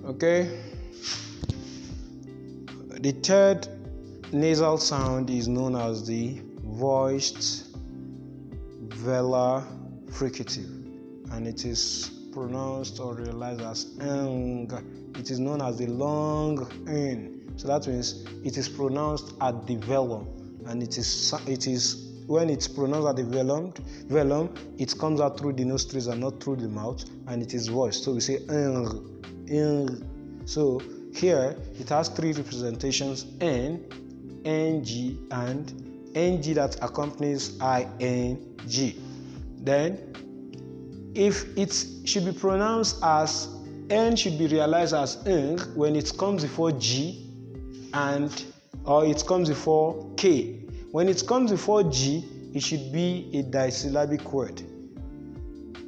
Okay. The third nasal sound is known as the voiced velar fricative, and it is pronounced or realized as ng. It is known as the long n. So that means it is pronounced at the velum, and it is when it's pronounced at the velum, it comes out through the nostrils and not through the mouth, and it is voiced. So we say ng. So here it has three representations: n, ng, and ng that accompanies ing. Then if it should be pronounced as n, should be realized as ng when it comes before g or it comes before k. When it comes before g, it should be a disyllabic word.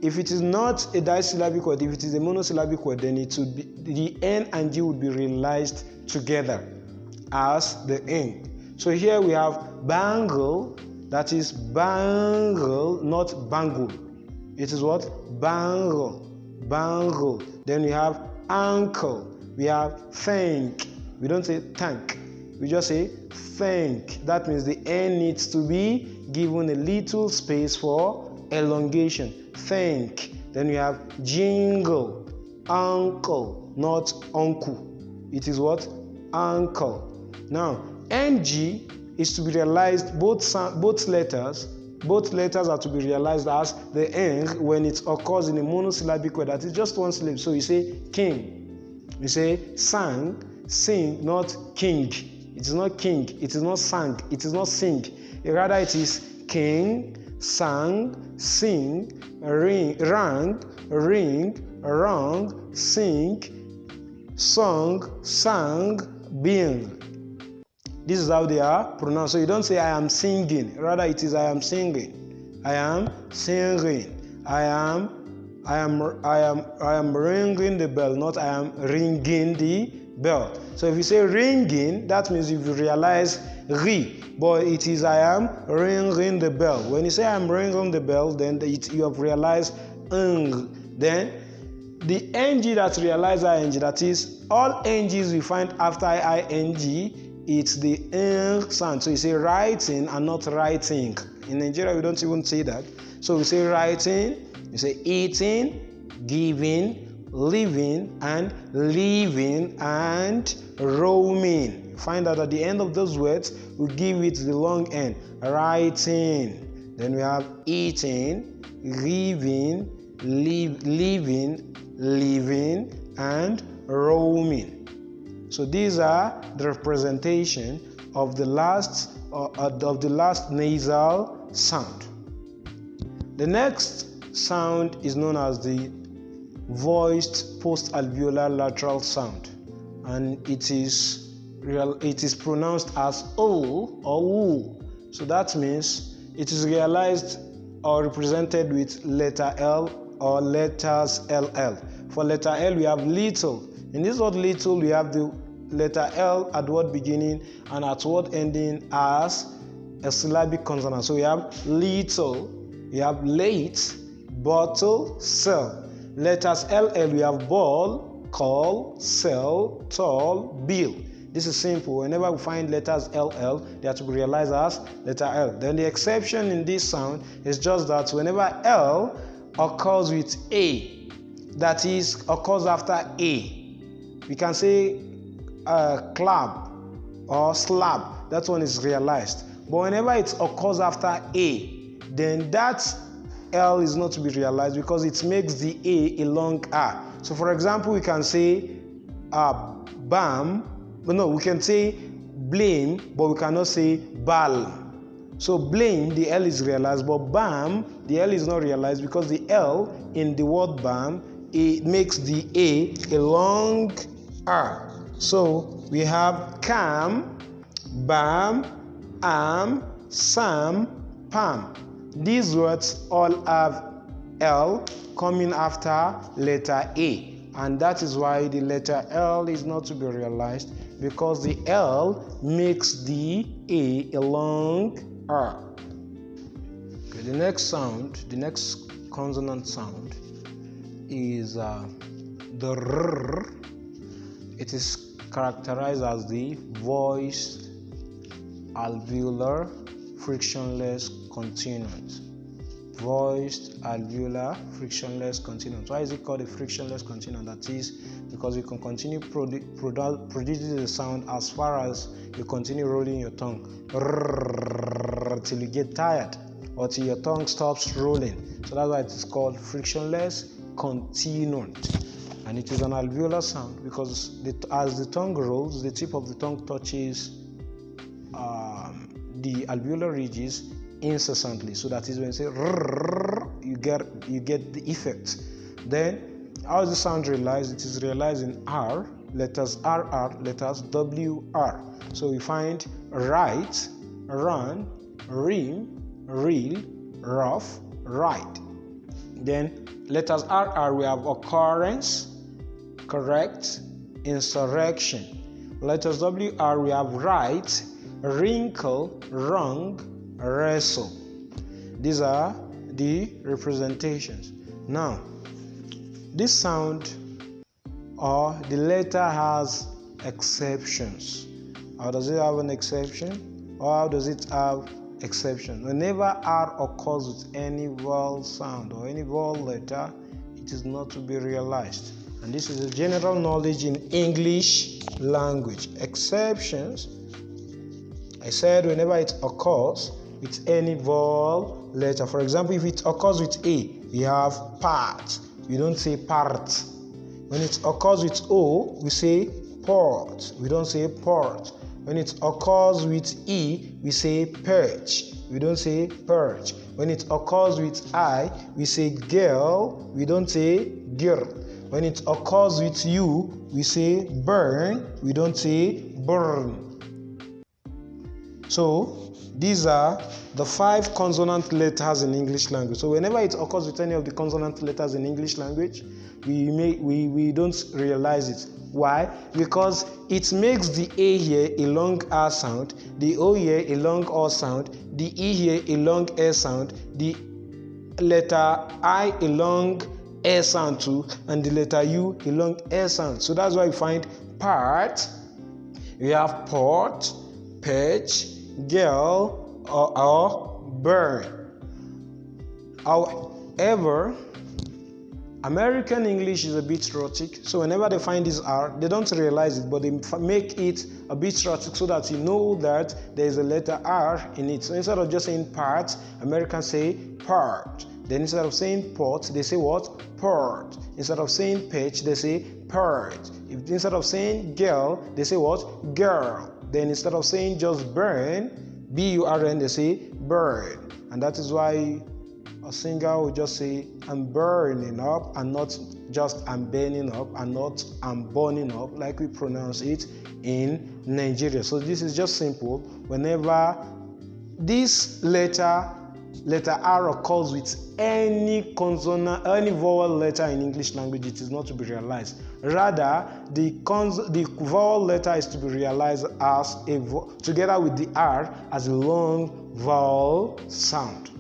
If it is not a disyllabic word, if it is a monosyllabic word, then it would be the n and g would be realized together as the n. So here we have bangle, that is bangle, not bangle. It is what? Bangle, bangle. Then we have ankle. We have thank. We don't say thank. We just say thank. That means the n needs to be given a little space for elongation. Thank. Then we have jingle, uncle, not uncle. It is what? Uncle. Now, ng is to be realized, both letters are to be realized as the ng when it occurs in a monosyllabic word that is just one syllable. So you say king, you say sang, sing, not king. It is not king, it is not sang, it is not sing. Rather it is king, sang, sing, ring, rang, rung, sing, song, sang, being. This is how they are pronounced. So you don't say I am singing. Rather it is I am singing. I am singing. I am ringing the bell, not I am ringing the bell. So if you say ringing, that means you realize ri, but it is I am ringing the bell. When you say I am ringing the bell, then you have realized ng. Then the ng that realizes ing, that is all ngs we find after ing, it's the ng sound. So you say writing and not writing. In Nigeria, we don't even say that. So we say writing, you say eating, giving, living, and leaving, and roaming. You find that at the end of those words, we give it the long n. Writing. Then we have eating, living, living, and roaming. So these are the representation of the last nasal sound. The next sound is known as the voiced post-alveolar lateral sound, and it is pronounced as o or u. So that means it is realized or represented with letter L or letters LL. For letter L, we have little. In this word little, we have the letter L at word beginning and at word ending as a syllabic consonant. So we have little, we have late, bottle, cell. Letters LL, we have ball, call, cell, tall, bill. This is simple. Whenever we find letters LL, they are to be realized as letter L. Then the exception in this sound is just that whenever L occurs with A, that is, occurs after A, we can say clap or slap. That one is realized. But whenever it occurs after A, then that L is not to be realized because it makes the A long R. So for example, we can say bam, but no, we can say blame, but we cannot say bal. So blame, the L is realized, but bam, the L is not realized because the L in the word bam, it makes the A long R. So we have cam, bam, am, sam, pam. These words all have L coming after letter A, and that is why the letter L is not to be realized, because the L makes the A a long R. Okay, the next sound, the next consonant sound is the R. it is characterized as the voiced alveolar frictionless continuant. Voiced alveolar frictionless continuant. Why is it called a frictionless continuant? That is because you can continue producing the sound as far as you continue rolling your tongue till you get tired or till your tongue stops rolling. So that's why it is called frictionless continuant. And it is an alveolar sound because as the tongue rolls, the tip of the tongue touches the alveolar ridges incessantly. So that is when you say you get the effect. Then how is the sound realized? It is realized in R, letters RR, letters WR. So we find right, run, rim, reel, rough, right. Then letters RR, we have occurrence, correct, insurrection. Letters WR, we have right, wrinkle, wrong, wrestle. These are the representations. Now, this sound or the letter has exceptions. How does it have an exception? Or how does it have exception? Whenever R occurs with any vowel sound or any vowel letter, it is not to be realized. And this is a general knowledge in English language. Exceptions, I said whenever it occurs with any vowel letter. For example, if it occurs with A, we have part. We don't say part. When it occurs with O, we say port. We don't say port. When it occurs with E, we say perch. We don't say perch. When it occurs with I, we say girl. We don't say girl. When it occurs with U, we say burn. We don't say burn. So these are the 5 consonant letters in English language. So whenever it occurs with any of the consonant letters in English language, we don't realize it. Why? Because it makes the A here a long R sound, the O here a long O sound, the E here a long E sound, the letter I a long E sound too, and the letter U a long E sound. So that's why we find part, we have port, perch, girl, or burn. However, American English is a bit rhotic, so whenever they find this R, they don't realize it, but they make it a bit rhotic so that you know that there is a letter R in it. So instead of just saying part, Americans say part. Then instead of saying port, they say what? Port. Instead of saying pitch, they say pert. Instead of saying girl, they say what? Girl. Then instead of saying just burn, B-U-R-N, they say burn. And that is why a singer will just say, I'm burning up, and not just I'm burning up, and not I'm burning up, like we pronounce it in Nigeria. So this is just simple. Whenever this letter R occurs with any consonant, any vowel letter in English language, it is not to be realized. Rather, the vowel letter is to be realized as together with the R as a long vowel sound.